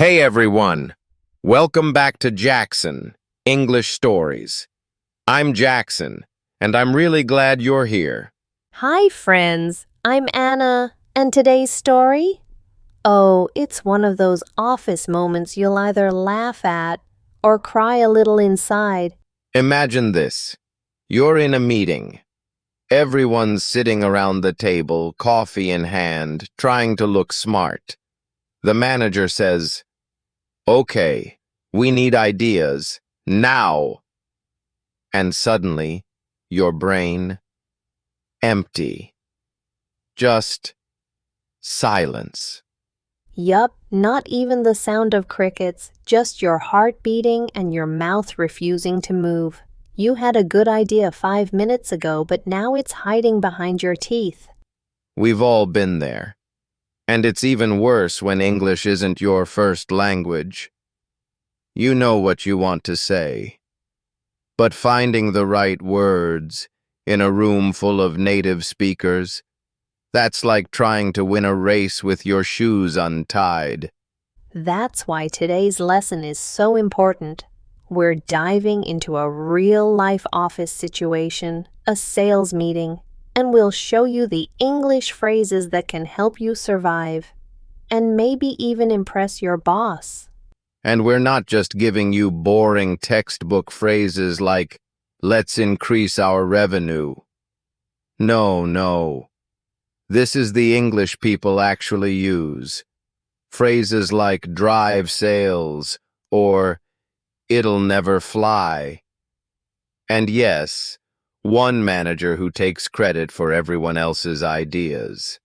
Hey everyone! Welcome back to Jackson, English Stories. I'm Jackson, and I'm really glad you're here. Hi, friends. I'm Anna, and today's story? Oh, it's one of those office moments you'll either laugh at or cry a little inside. Imagine this. You're in a meeting. Everyone's sitting around the table, coffee in hand, trying to look smart. The manager says, "Okay, we need ideas, now!" And suddenly, your brain, empty. Just silence. Yup, not even the sound of crickets, just your heart beating and your mouth refusing to move. You had a good idea 5 minutes ago, but now it's hiding behind your teeth. We've all been there. And it's even worse when English isn't your first language. You know what you want to say. But finding the right words in a room full of native speakers, that's like trying to win a race with your shoes untied. That's why today's lesson is so important. We're diving into a real-life office situation, a sales meeting, and we'll show you the English phrases that can help you survive, and maybe even impress your boss. And we're not just giving you boring textbook phrases like, "Let's increase our revenue." No. This is the English people actually use. Phrases like drive sales or it'll never fly. And yes, one manager who takes credit for everyone else's ideas.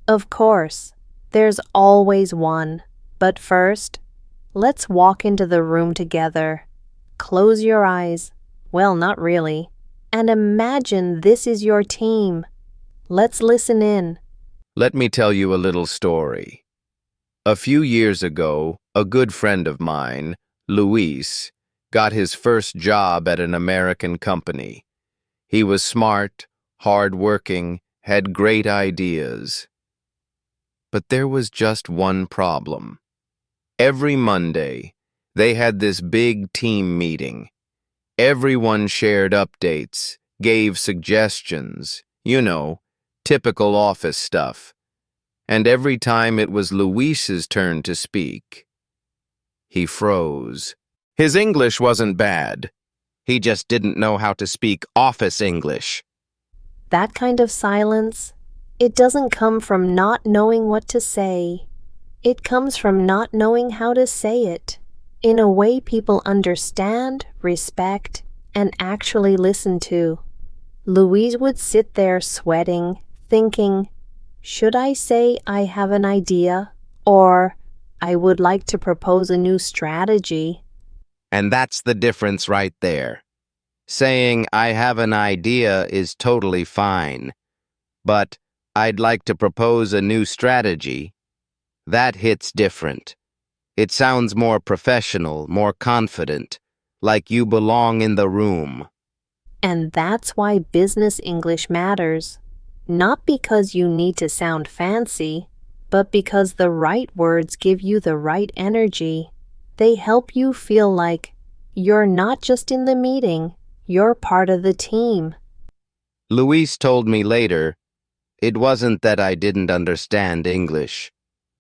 Of course, there's always one. But first, let's walk into the room together. Close your eyes. Well, not really. And imagine this is your team. Let's listen in. Let me tell you a little story. A few years ago, a good friend of mine, Luis, got his first job at an American company. He was smart, hard-working, had great ideas. But there was just one problem. Every Monday, they had this big team meeting. Everyone shared updates, gave suggestions, typical office stuff. And every time it was Luis's turn to speak, he froze. His English wasn't bad. He just didn't know how to speak office English. That kind of silence, it doesn't come from not knowing what to say. It comes from not knowing how to say it in a way people understand, respect, and actually listen to. Louise would sit there sweating, thinking, should I say I have an idea, or I would like to propose a new strategy? And that's the difference right there. Saying I have an idea is totally fine, but I'd like to propose a new strategy, that hits different. It sounds more professional, more confident, like you belong in the room. And that's why business English matters. Not because you need to sound fancy, but because the right words give you the right energy. They help you feel like you're not just in the meeting, you're part of the team. Luis told me later, it wasn't that I didn't understand English.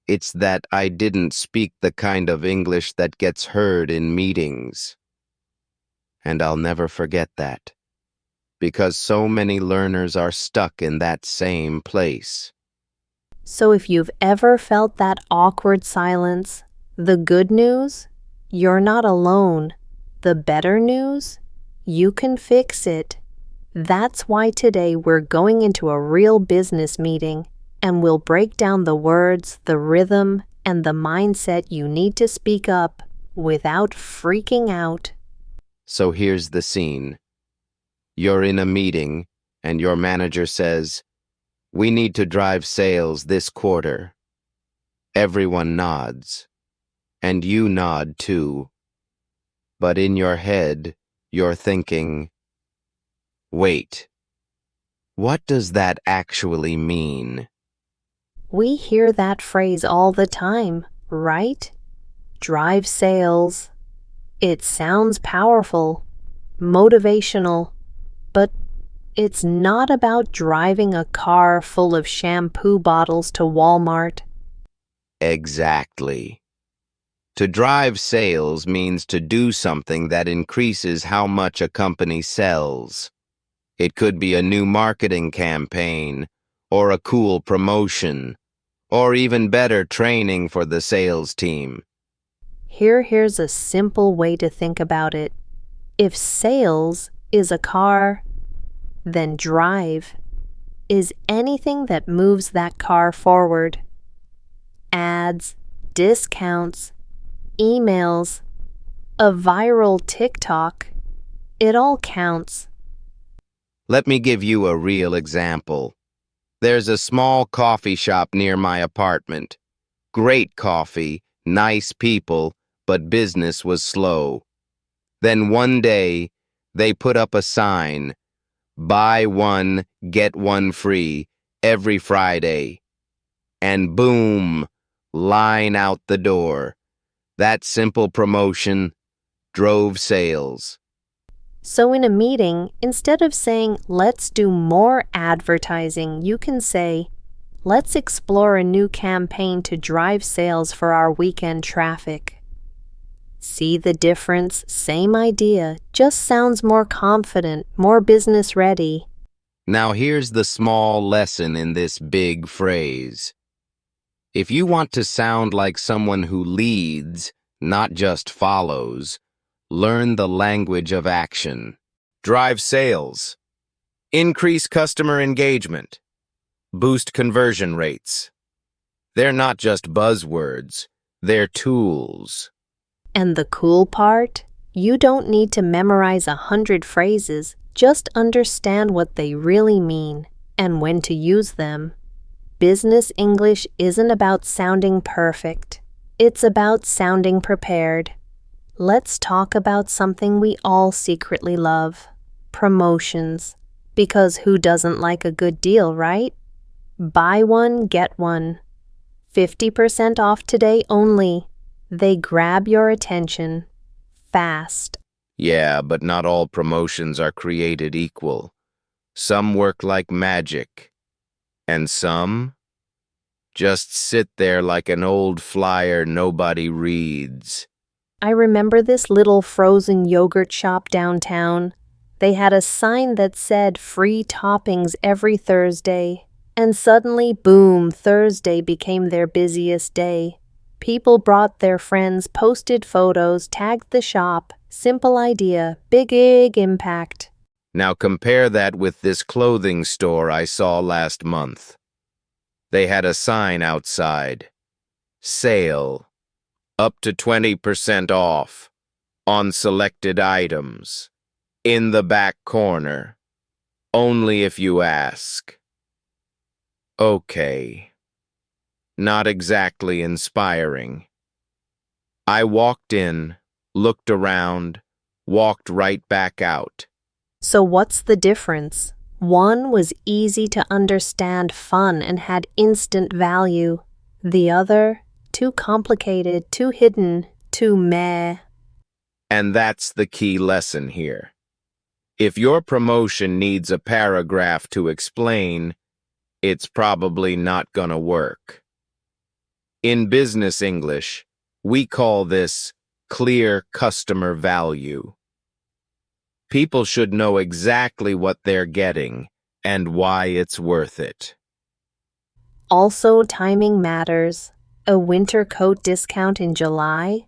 It's that I didn't speak the kind of English that gets heard in meetings. And I'll never forget that, because so many learners are stuck in that same place. So if you've ever felt that awkward silence, the good news, you're not alone. The better news, you can fix it. That's why today we're going into a real business meeting, and we'll break down the words, the rhythm, and the mindset you need to speak up without freaking out. So here's the scene. You're in a meeting, and your manager says, "We need to drive sales this quarter." Everyone nods, and you nod too. But in your head, you're thinking, wait, what does that actually mean? We hear that phrase all the time, right? drive sales. It sounds powerful, motivational, but it's not about driving a car full of shampoo bottles to Walmart. Exactly. To drive sales means to do something that increases how much a company sells. It could be a new marketing campaign, or a cool promotion, or even better training for the sales team. Here's a simple way to think about it. If sales is a car, then drive is anything that moves that car forward. Ads, discounts, emails, a viral TikTok, it all counts. Let me give you a real example. There's a small coffee shop near my apartment. Great coffee, nice people, but business was slow. Then one day, they put up a sign, "Buy one, get one free, every Friday." And boom, line out the door. That simple promotion drove sales. So in a meeting, instead of saying, let's do more advertising, you can say, let's explore a new campaign to drive sales for our weekend traffic. See the difference? Same idea, just sounds more confident, more business ready. Now here's the small lesson in this big phrase. If you want to sound like someone who leads, not just follows, learn the language of action. Drive sales. Increase customer engagement. Boost conversion rates. They're not just buzzwords, they're tools. And the cool part? You don't need to memorize 100 phrases, just understand what they really mean and when to use them. Business English isn't about sounding perfect. It's about sounding prepared. Let's talk about something we all secretly love. Promotions. Because who doesn't like a good deal, right? Buy one, get one. 50% off today only. They grab your attention. Fast. Yeah, but not all promotions are created equal. Some work like magic. And some just sit there like an old flyer nobody reads. I remember this little frozen yogurt shop downtown. They had a sign that said free toppings every Thursday. And suddenly, boom, Thursday became their busiest day. People brought their friends, posted photos, tagged the shop. Simple idea, big impact. Now compare that with this clothing store I saw last month. They had a sign outside. Sale. Up to 20% off. On selected items. In the back corner. Only if you ask. Okay. Not exactly inspiring. I walked in, looked around, walked right back out. So what's the difference? One was easy to understand, fun, and had instant value. The other, too complicated, too hidden, too meh. And that's the key lesson here. If your promotion needs a paragraph to explain, it's probably not gonna work. In business English, we call this clear customer value. People should know exactly what they're getting and why it's worth it. Also, timing matters. A winter coat discount in July?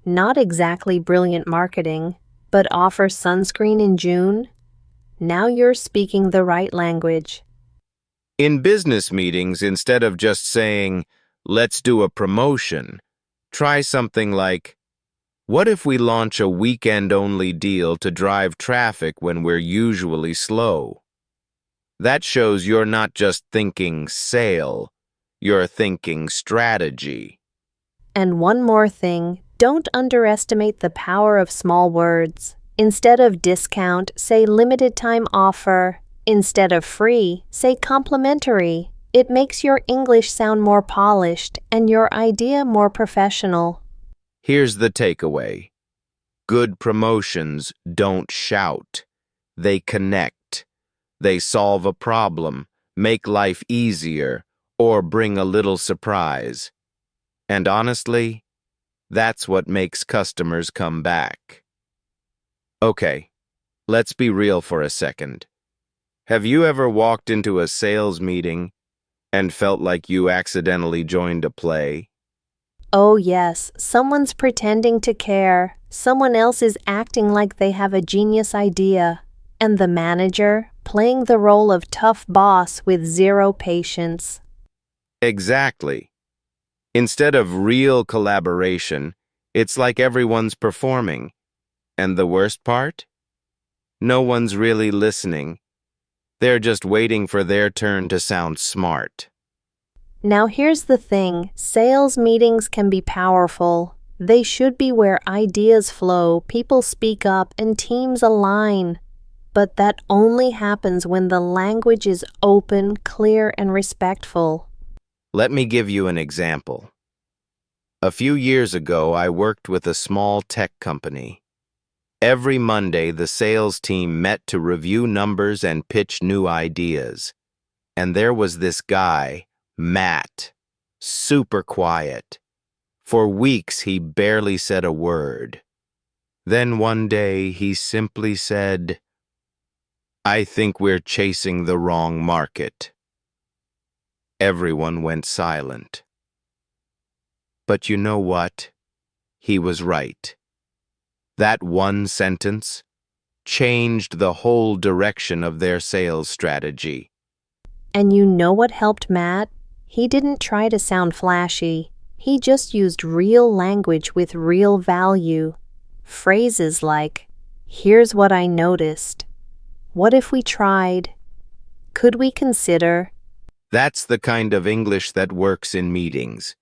Not exactly brilliant marketing, but offer sunscreen in June? Now you're speaking the right language. In business meetings, instead of just saying, "Let's do a promotion," try something like, "What if we launch a weekend-only deal to drive traffic when we're usually slow?" That shows you're not just thinking sale, you're thinking strategy. And one more thing, don't underestimate the power of small words. Instead of discount, say limited time offer. Instead of free, say complimentary. It makes your English sound more polished and your idea more professional. Here's the takeaway. Good promotions don't shout. They connect. They solve a problem, make life easier, or bring a little surprise. And honestly, that's what makes customers come back. Okay, let's be real for a second. Have you ever walked into a sales meeting and felt like you accidentally joined a play? Oh, yes, someone's pretending to care. Someone else is acting like they have a genius idea. And the manager playing the role of tough boss with zero patience. Exactly. Instead of real collaboration, it's like everyone's performing. And the worst part? No one's really listening. They're just waiting for their turn to sound smart. Now here's the thing, sales meetings can be powerful. They should be where ideas flow, people speak up, and teams align. But that only happens when the language is open, clear, and respectful. Let me give you an example. A few years ago, I worked with a small tech company. Every Monday, the sales team met to review numbers and pitch new ideas. And there was this guy, Matt, super quiet. For weeks, he barely said a word. Then one day, he simply said, "I think we're chasing the wrong market." Everyone went silent. But you know what? He was right. That one sentence changed the whole direction of their sales strategy. And you know what helped Matt? He didn't try to sound flashy. He just used real language with real value. Phrases like, "Here's what I noticed. What if we tried? Could we consider?" That's the kind of English that works in meetings.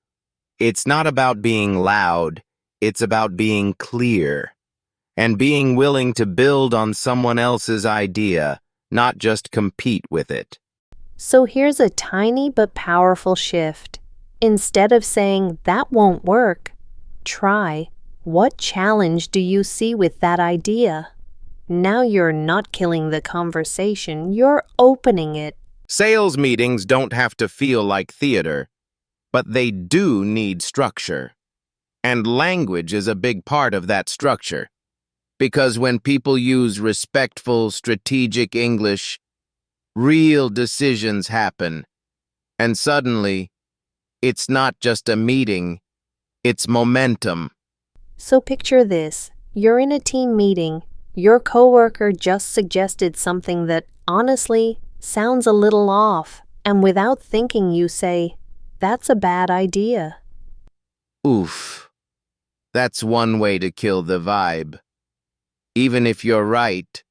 It's not about being loud, it's about being clear and being willing to build on someone else's idea, not just compete with it. So here's a tiny but powerful shift. Instead of saying, "That won't work," try, "What challenge do you see with that idea?" Now you're not killing the conversation, you're opening it. Sales meetings don't have to feel like theater, but they do need structure. And language is a big part of that structure. Because when people use respectful, strategic English, real decisions happen. And suddenly, it's not just a meeting, it's momentum. So picture this. You're in a team meeting. Your coworker just suggested something that, honestly, sounds a little off. And without thinking, you say, "That's a bad idea." Oof. That's one way to kill the vibe. Even if you're right,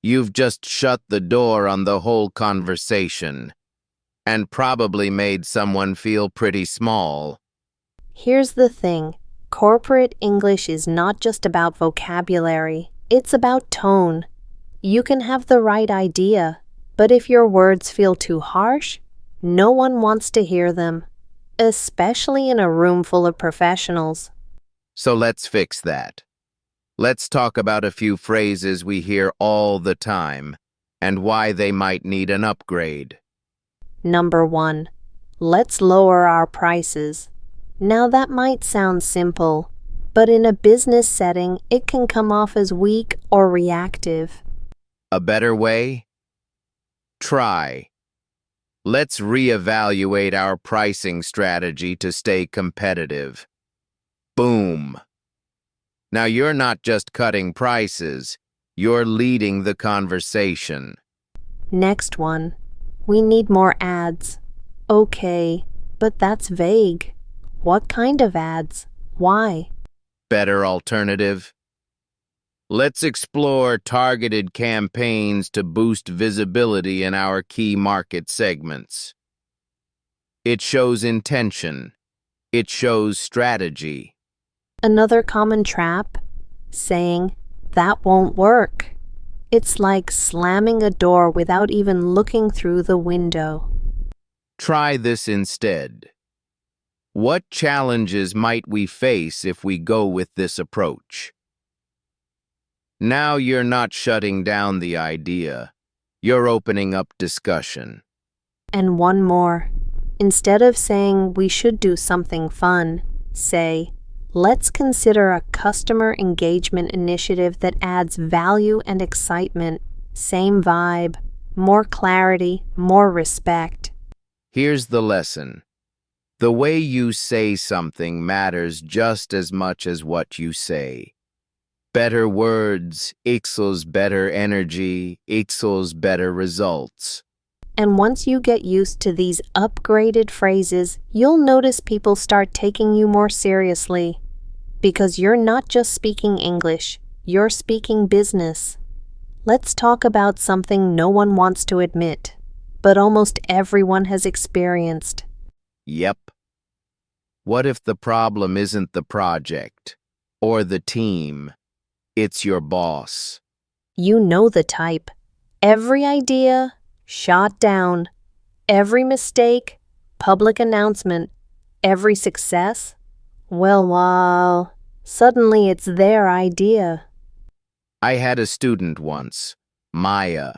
you've just shut the door on the whole conversation and probably made someone feel pretty small. Here's the thing. Corporate English is not just about vocabulary. It's about tone. You can have the right idea, but if your words feel too harsh, no one wants to hear them, especially in a room full of professionals. So let's fix that. Let's talk about a few phrases we hear all the time and why they might need an upgrade. Number 1. Let's lower our prices. Now that might sound simple, but in a business setting, it can come off as weak or reactive. A better way? Try. Let's reevaluate our pricing strategy to stay competitive. Boom. Now you're not just cutting prices, you're leading the conversation. Next one. We need more ads. Okay, but that's vague. What kind of ads? Why? Better alternative? Let's explore targeted campaigns to boost visibility in our key market segments. It shows intention. It shows strategy. Another common trap? Saying, "That won't work." It's like slamming a door without even looking through the window. Try this instead. What challenges might we face if we go with this approach? Now you're not shutting down the idea. You're opening up discussion. And one more. Instead of saying we should do something fun, say, let's consider a customer engagement initiative that adds value and excitement. Same vibe, more clarity, more respect. Here's the lesson. The way you say something matters just as much as what you say. Better words equals better energy equals better results. And once you get used to these upgraded phrases, you'll notice people start taking you more seriously. Because you're not just speaking English, you're speaking business. Let's talk about something no one wants to admit, but almost everyone has experienced. Yep. What if the problem isn't the project or the team? It's your boss. You know the type. Every idea, shot down. Every mistake, public announcement. Every success, well, suddenly it's their idea. I had a student once, Maya.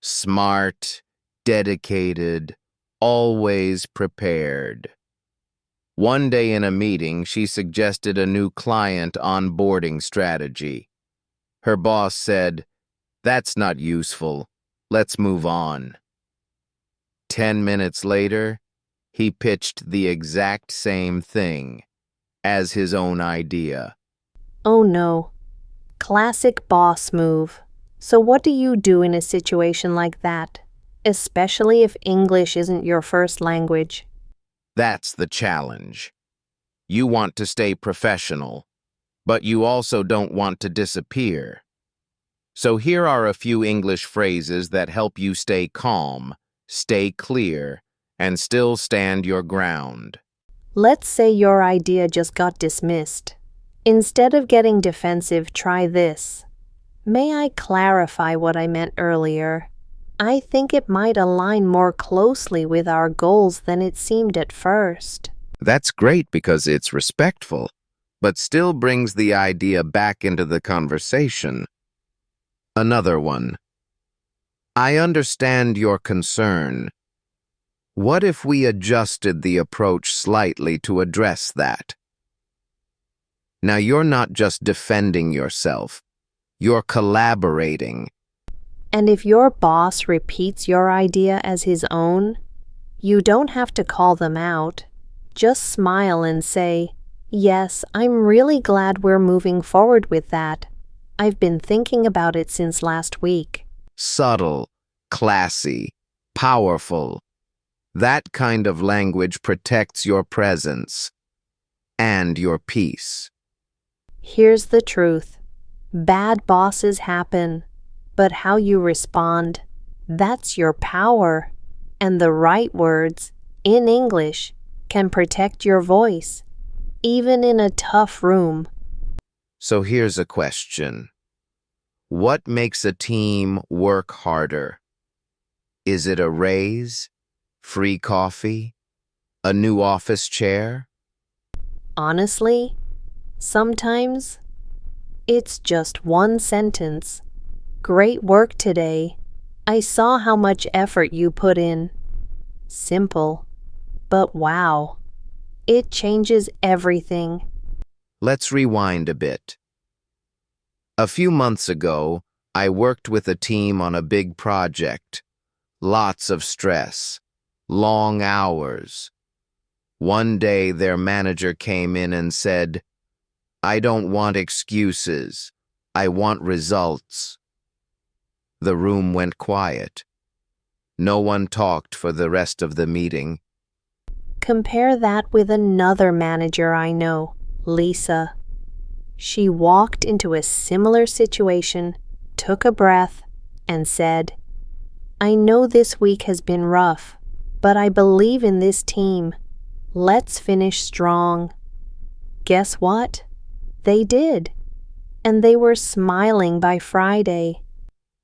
Smart, dedicated, always prepared. One day in a meeting, she suggested a new client onboarding strategy. Her boss said, "That's not useful. Let's move on." 10 minutes later, he pitched the exact same thing as his own idea. Oh no. Classic boss move. So what do you do in a situation like that? Especially if English isn't your first language. That's the challenge. You want to stay professional, but you also don't want to disappear. So here are a few English phrases that help you stay calm, stay clear, and still stand your ground. Let's say your idea just got dismissed. Instead of getting defensive, try this. May I clarify what I meant earlier? I think it might align more closely with our goals than it seemed at first. That's great because it's respectful, but still brings the idea back into the conversation. Another one. I understand your concern. What if we adjusted the approach slightly to address that? Now you're not just defending yourself, you're collaborating. And if your boss repeats your idea as his own, you don't have to call them out. Just smile and say, "Yes, I'm really glad we're moving forward with that. I've been thinking about it since last week." Subtle, classy, powerful. That kind of language protects your presence and your peace. Here's the truth. Bad bosses happen, but how you respond, that's your power. And the right words, in English, can protect your voice, even in a tough room. So here's a question. What makes a team work harder? Is it a raise, free coffee, a new office chair? Honestly, sometimes it's just one sentence. Great work today. I saw how much effort you put in. Simple, but wow. It changes everything. Let's rewind a bit. A few months ago, I worked with a team on a big project. Lots of stress, long hours. One day their manager came in and said, "I don't want excuses. I want results." The room went quiet. No one talked for the rest of the meeting. Compare that with another manager I know, Lisa. She walked into a similar situation, took a breath, and said, "I know this week has been rough, but I believe in this team. Let's finish strong." Guess what? They did. And they were smiling by Friday.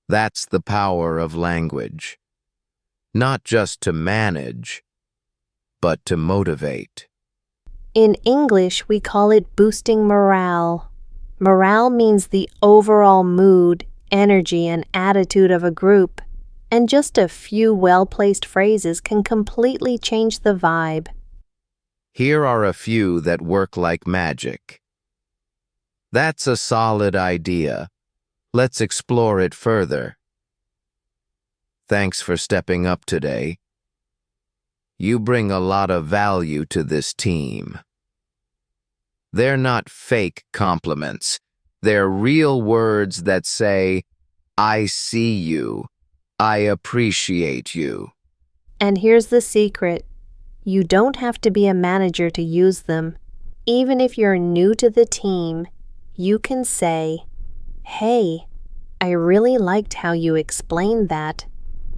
That's the power of language. Not just to manage, but to motivate. In English, we call it boosting morale. Morale means the overall mood, energy, and attitude of a group, and just a few well-placed phrases can completely change the vibe. Here are a few that work like magic. That's a solid idea. Let's explore it further. Thanks for stepping up today. You bring a lot of value to this team. They're not fake compliments. They're real words that say, I see you. I appreciate you. And here's the secret. You don't have to be a manager to use them. Even if you're new to the team, you can say, Hey, I really liked how you explained that.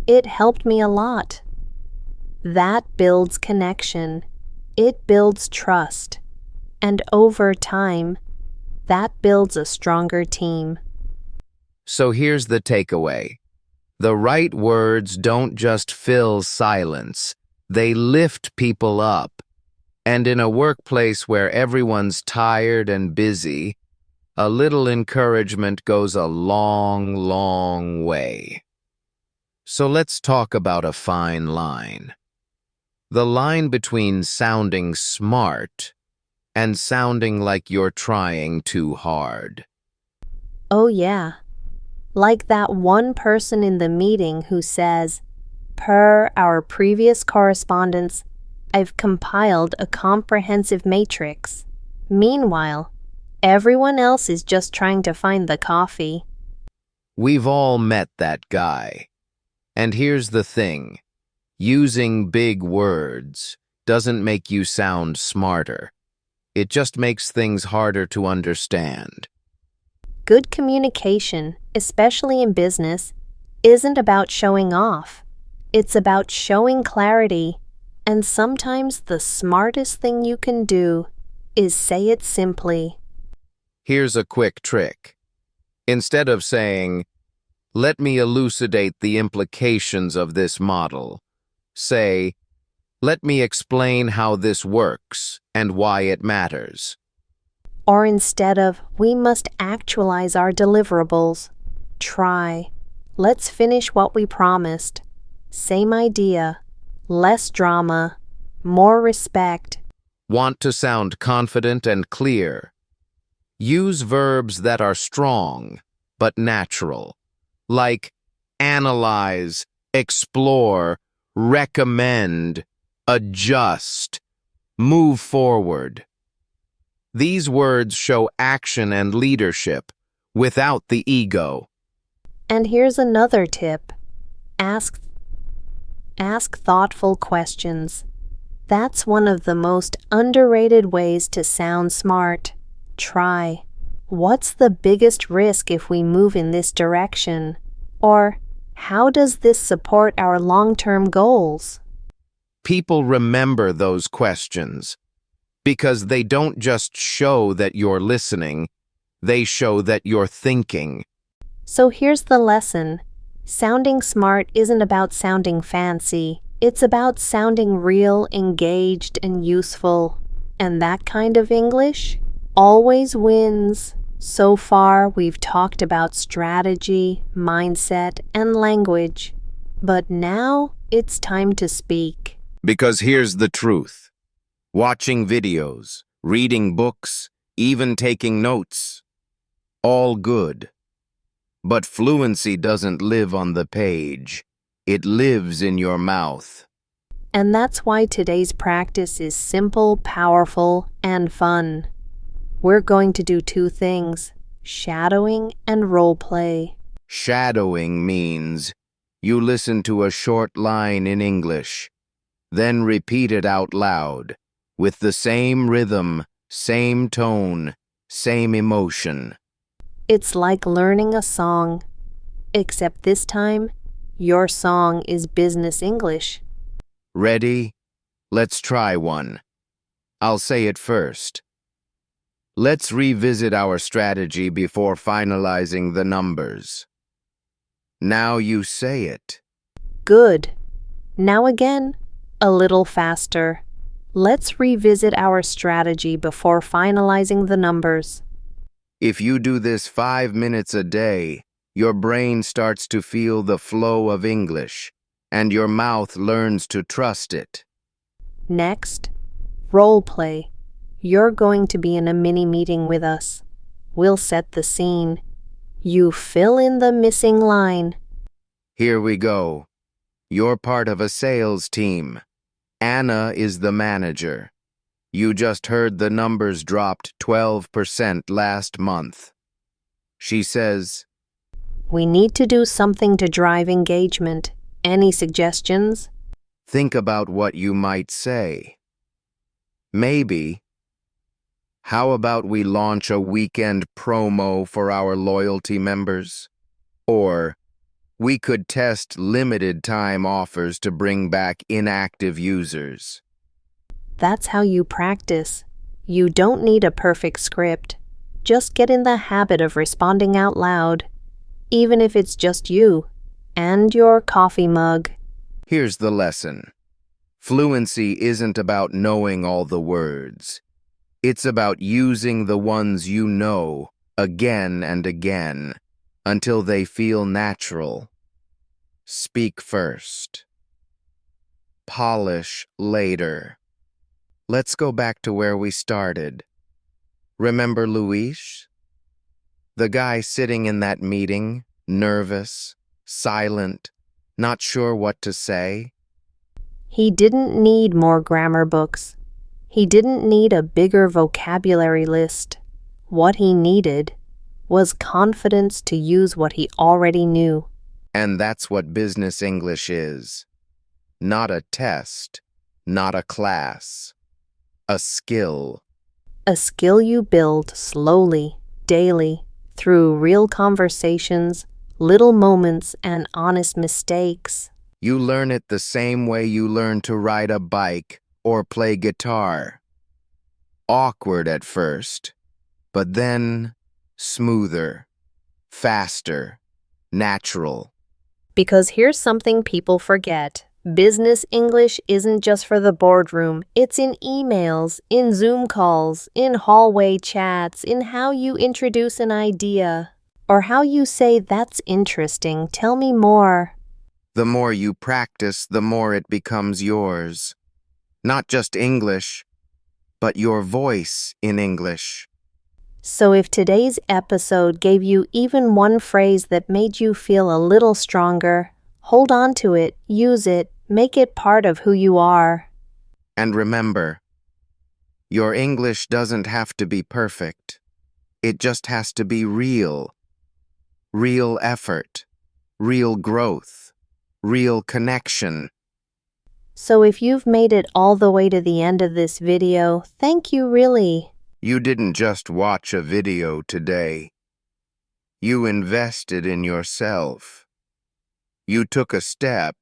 It helped me a lot. That builds connection. It builds trust. And over time, that builds a stronger team. So here's the takeaway. The right words don't just fill silence. They lift people up. And in a workplace where everyone's tired and busy, a little encouragement goes a long, long way. So let's talk about a fine line. The line between sounding smart and sounding like you're trying too hard. Oh yeah, like that one person in the meeting who says, Per our previous correspondence, I've compiled a comprehensive matrix. Meanwhile, everyone else is just trying to find the coffee. We've all met that guy. And here's the thing. Using big words doesn't make you sound smarter. It just makes things harder to understand. Good communication, especially in business, isn't about showing off. It's about showing clarity. And sometimes the smartest thing you can do is say it simply. Here's a quick trick. Instead of saying, let me elucidate the implications of this model, say, let me explain how this works and why it matters. Or instead of, we must actualize our deliverables, try, let's finish what we promised. Same idea, less drama, more respect. Want to sound confident and clear? Use verbs that are strong but natural, like analyze, explore, recommend, adjust, move forward. These words show action and leadership without the ego. And here's another tip. Ask thoughtful questions. That's one of the most underrated ways to sound smart. Try, what's the biggest risk if we move in this direction? Or, how does this support our long-term goals? People remember those questions because they don't just show that you're listening, they show that you're thinking. So here's the lesson. Sounding smart isn't about sounding fancy. It's about sounding real, engaged, and useful. And that kind of English always wins. So far, we've talked about strategy, mindset, and language. But now, it's time to speak. Because here's the truth. Watching videos, reading books, even taking notes. All good. But fluency doesn't live on the page. It lives in your mouth. And that's why today's practice is simple, powerful, and fun. We're going to do two things, shadowing and role play. Shadowing means you listen to a short line in English, then repeat it out loud, with the same rhythm, same tone, same emotion. It's like learning a song, except this time, your song is business English. Ready? Let's try one. I'll say it first. Let's revisit our strategy before finalizing the numbers. Now you say it. Good. Now again, a little faster. Let's revisit our strategy before finalizing the numbers. If you do this 5 minutes a day, your brain starts to feel the flow of English, and your mouth learns to trust it. Next, role play. You're going to be in a mini meeting with us. We'll set the scene. You fill in the missing line. Here we go. You're part of a sales team. Anna is the manager. You just heard the numbers dropped 12% last month. She says, We need to do something to drive engagement. Any suggestions? think about what you might say. Maybe, how about we launch a weekend promo for our loyalty members? Or, we could test limited time offers to bring back inactive users. That's how you practice. You don't need a perfect script. Just get in the habit of responding out loud, even if it's just you and your coffee mug. Here's the lesson. Fluency isn't about knowing all the words. It's about using the ones you know again and again until they feel natural. Speak first. Polish later. Let's go back to where we started. Remember Luis? The guy sitting in that meeting, nervous, silent, not sure what to say? He didn't need more grammar books. He didn't need a bigger vocabulary list. What he needed was confidence to use what he already knew. And that's what business English is. Not a test, not a class. A skill. A skill you build slowly, daily, through real conversations, little moments, and honest mistakes. You learn it the same way you learn to ride a bike or play guitar. Awkward at first, but then smoother, faster, natural. Because here's something people forget. Business English isn't just for the boardroom. It's in emails, in Zoom calls, in hallway chats, in how you introduce an idea, or how you say, "That's interesting, tell me more." The more you practice, the more it becomes yours. Not just English, but your voice in English. So if today's episode gave you even one phrase that made you feel a little stronger, hold on to it, use it, make it part of who you are. And remember, your English doesn't have to be perfect. It just has to be real. Real effort, real growth, real connection. So if you've made it all the way to the end of this video, thank you really. You didn't just watch a video today. You invested in yourself. You took a step,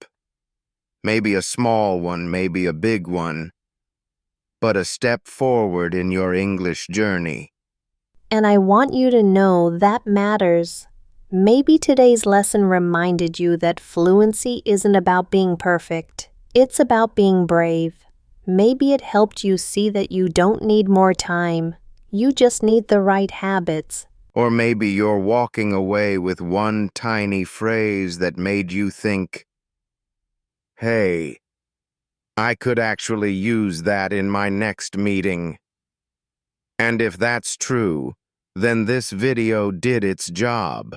maybe a small one, maybe a big one, but a step forward in your English journey. And I want you to know that matters. Maybe today's lesson reminded you that fluency isn't about being perfect. It's about being brave. Maybe it helped you see that you don't need more time. You just need the right habits. Or maybe you're walking away with one tiny phrase that made you think, hey, I could actually use that in my next meeting. And if that's true, then this video did its job.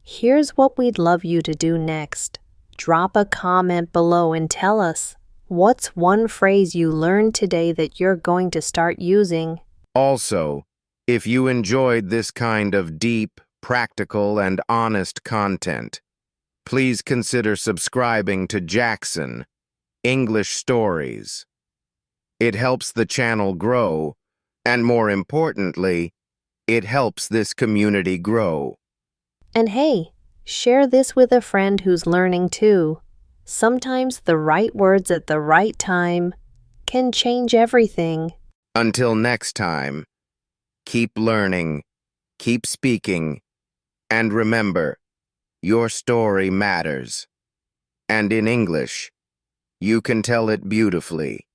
Here's what we'd love you to do next. Drop a comment below and tell us, what's one phrase you learned today that you're going to start using? Also, if you enjoyed this kind of deep, practical, and honest content, please consider subscribing to Jackson English Stories. It helps the channel grow, and more importantly, it helps this community grow. And hey, share this with a friend who's learning too. Sometimes the right words at the right time can change everything. Until next time, keep learning, keep speaking, and remember, your story matters. And in English, you can tell it beautifully.